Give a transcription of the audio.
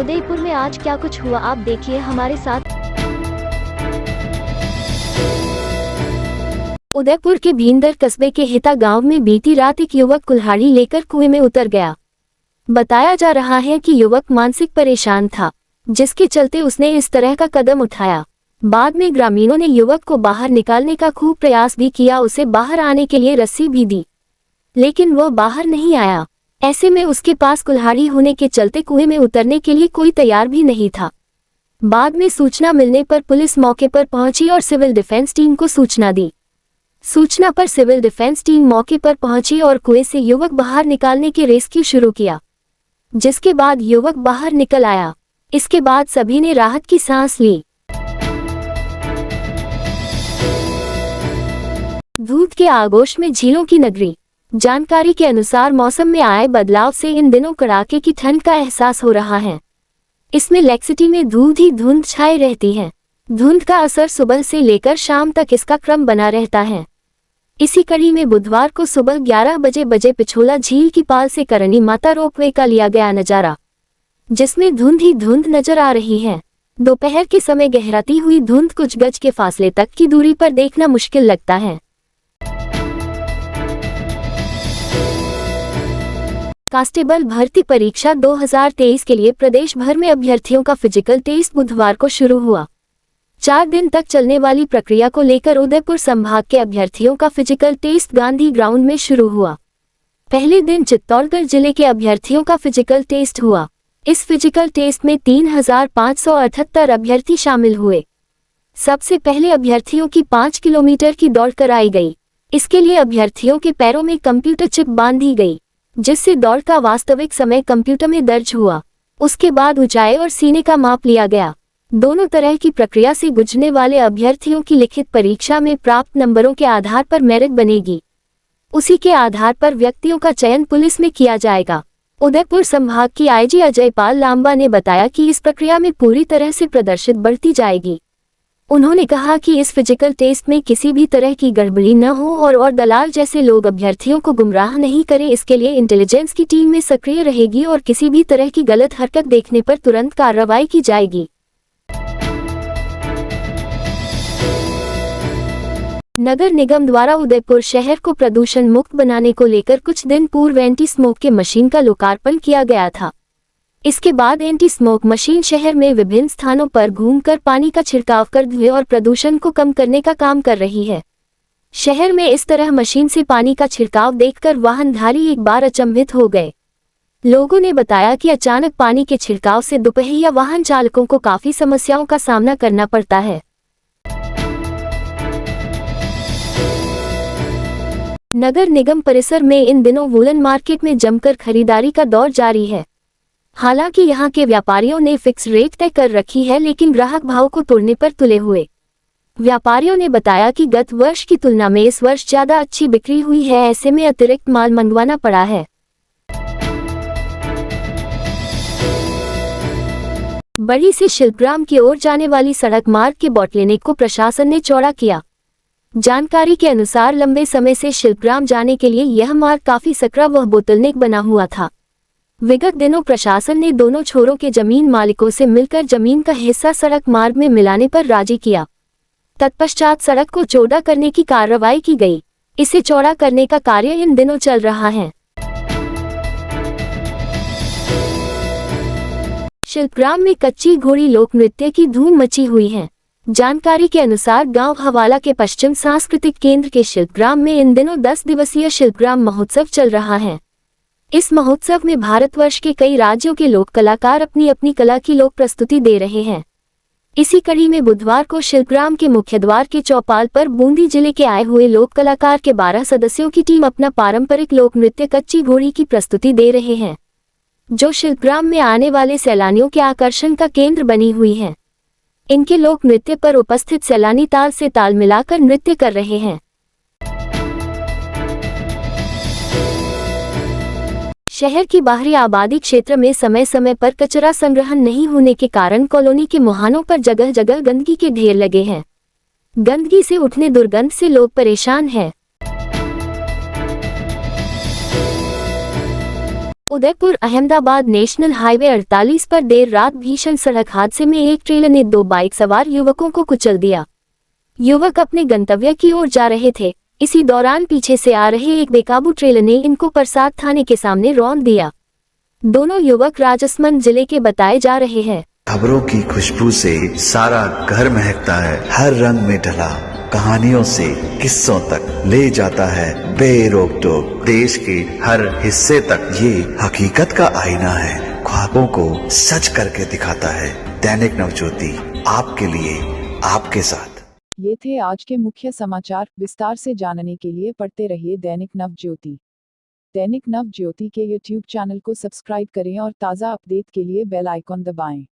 उदयपुर में आज क्या कुछ हुआ आप देखिए हमारे साथ। उदयपुर के भींदर कस्बे के हिता गांव में बीती रात एक युवक कुल्हाड़ी लेकर कुएं में उतर गया। बताया जा रहा है कि युवक मानसिक परेशान था, जिसके चलते उसने इस तरह का कदम उठाया। बाद में ग्रामीणों ने युवक को बाहर निकालने का खूब प्रयास भी किया, उसे बाहर आने के लिए रस्सी भी दी, लेकिन वह बाहर नहीं आया। ऐसे में उसके पास कुल्हाड़ी होने के चलते कुएं में उतरने के लिए कोई तैयार भी नहीं था। बाद में सूचना मिलने पर पुलिस मौके पर पहुंची और सिविल डिफेंस टीम को सूचना दी। सूचना पर सिविल डिफेंस टीम मौके पर पहुंची और कुएं से युवक बाहर निकालने के रेस्क्यू शुरू किया, जिसके बाद युवक बाहर निकल आया। इसके बाद सभी ने राहत की सांस ली। धूप के आगोश में झीलों की नगरी। जानकारी के अनुसार मौसम में आए बदलाव से इन दिनों कड़ाके की ठंड का एहसास हो रहा है। इसमें लेक्सिटी में धूध ही धुंध छाई रहती है। धुंध का असर सुबह से लेकर शाम तक इसका क्रम बना रहता है। इसी कड़ी में बुधवार को सुबह 11 बजे पिछोला झील की पाल से करणी माता रोपवे का लिया गया नजारा, जिसमें धुंध ही धुंध नजर आ रही है। दोपहर के समय गहराती हुई धुंध कुछ गज के फासले तक की दूरी पर देखना मुश्किल लगता है। कांस्टेबल भर्ती परीक्षा 2023 के लिए प्रदेश भर में अभ्यर्थियों का फिजिकल टेस्ट बुधवार को शुरू हुआ। 4 दिन तक चलने वाली प्रक्रिया को लेकर उदयपुर संभाग के अभ्यर्थियों का फिजिकल टेस्ट गांधी ग्राउंड में शुरू हुआ। पहले दिन चित्तौड़गढ़ जिले के अभ्यर्थियों का फिजिकल टेस्ट हुआ। इस फिजिकल टेस्ट में 3578 अभ्यर्थी शामिल हुए। सबसे पहले अभ्यर्थियों की 5 किलोमीटर की दौड़ कराई गई। इसके लिए अभ्यर्थियों के पैरों में कंप्यूटर चिप बांधी गई, जिससे दौड़ का वास्तविक समय कंप्यूटर में दर्ज हुआ। उसके बाद ऊंचाई और सीने का माप लिया गया। दोनों तरह की प्रक्रिया से गुजरने वाले अभ्यर्थियों की लिखित परीक्षा में प्राप्त नंबरों के आधार पर मेरिट बनेगी। उसी के आधार पर व्यक्तियों का चयन पुलिस में किया जाएगा। उदयपुर संभाग की आईजी अजय पाल लांबा ने बताया कि इस प्रक्रिया में पूरी तरह से प्रदर्शित बढ़ती जाएगी। उन्होंने कहा कि इस फिजिकल टेस्ट में किसी भी तरह की गड़बड़ी न हो और दलाल जैसे लोग अभ्यर्थियों को गुमराह नहीं करें। इसके लिए इंटेलिजेंस की टीम में सक्रिय रहेगी और किसी भी तरह की गलत हरकत देखने पर तुरंत कार्रवाई की जाएगी। नगर निगम द्वारा उदयपुर शहर को प्रदूषण मुक्त बनाने को लेकर कुछ दिन पूर्व एंटी स्मोक के मशीन का लोकार्पण किया गया था। इसके बाद एंटी स्मोक मशीन शहर में विभिन्न स्थानों पर घूमकर पानी का छिड़काव कर धुएं और प्रदूषण को कम करने का काम कर रही है। शहर में इस तरह मशीन से पानी का छिड़काव देखकर वाहनधारी एक बार अचंभित हो गए। लोगों ने बताया कि अचानक पानी के छिड़काव से दुपहिया वाहन चालकों को काफी समस्याओं का सामना करना पड़ता है। नगर निगम परिसर में इन दिनों वूलन मार्केट में जमकर खरीदारी का दौर जारी है। हालांकि यहां के व्यापारियों ने फिक्स रेट तय कर रखी है, लेकिन ग्राहक भाव को तोड़ने पर तुले हुए। व्यापारियों ने बताया कि गत वर्ष की तुलना में इस वर्ष ज्यादा अच्छी बिक्री हुई है, ऐसे में अतिरिक्त माल मंगवाना पड़ा है। बड़ी से शिल्पग्राम की ओर जाने वाली सड़क मार्ग के बॉटलनेक को प्रशासन ने चौड़ा किया। जानकारी के अनुसार लंबे समय से शिल्पग्राम जाने के लिए यह मार्ग काफी सकरा व बोतलनेक बना हुआ था। विगत दिनों प्रशासन ने दोनों छोरों के जमीन मालिकों से मिलकर जमीन का हिस्सा सड़क मार्ग में मिलाने पर राजी किया। तत्पश्चात सड़क को चौड़ा करने की कार्रवाई की गई। इसे चौड़ा करने का कार्य इन दिनों चल रहा है। शिल्पग्राम में कच्ची घोड़ी लोक नृत्य की धूम मची हुई है। जानकारी के अनुसार गांव हवाला के पश्चिम सांस्कृतिक केंद्र के शिल्पग्राम में इन दिनों 10 दिवसीय शिल्पग्राम महोत्सव चल रहा है। इस महोत्सव में भारतवर्ष के कई राज्यों के लोक कलाकार अपनी अपनी कला की लोक प्रस्तुति दे रहे हैं। इसी कड़ी में बुधवार को शिल्पग्राम के मुख्य द्वार के चौपाल पर बूंदी जिले के आए हुए लोक कलाकार के 12 सदस्यों की टीम अपना पारंपरिक लोक नृत्य कच्ची घोड़ी की प्रस्तुति दे रहे हैं, जो शिल्पग्राम में आने वाले सैलानियों के आकर्षण का केंद्र बनी हुई है। इनके लोक नृत्य पर उपस्थित सैलानी ताल से ताल मिलाकर नृत्य कर रहे हैं। शहर की बाहरी आबादी क्षेत्र में समय समय पर कचरा संग्रहण नहीं होने के कारण कॉलोनी के मुहानों पर जगह जगह गंदगी के ढेर लगे हैं। गंदगी से उठने दुर्गंध से लोग परेशान हैं। उदयपुर अहमदाबाद नेशनल हाईवे 48 पर देर रात भीषण सड़क हादसे में एक ट्रेलर ने 2 बाइक सवार युवकों को कुचल दिया। युवक अपने गंतव्य की ओर जा रहे थे। इसी दौरान पीछे से आ रहे एक बेकाबू ट्रेलर ने इनको परसाद थाने के सामने रौंद दिया। दोनों युवक राजसमंद जिले के बताए जा रहे हैं। खबरों की खुशबू से सारा घर महकता है, हर रंग में ढला कहानियों से किस्सों तक ले जाता है बेरोक टोक, देश के हर हिस्से तक ये हकीकत का आईना है, ख्वाबों को सच करके दिखाता है। दैनिक नवज्योति आपके लिए, आपके साथ। ये थे आज के मुख्य समाचार। विस्तार से जानने के लिए पढ़ते रहिए दैनिक नवज्योति। दैनिक नवज्योति के YouTube चैनल को सब्सक्राइब करें और ताज़ा अपडेट के लिए बेल आइकॉन दबाएं।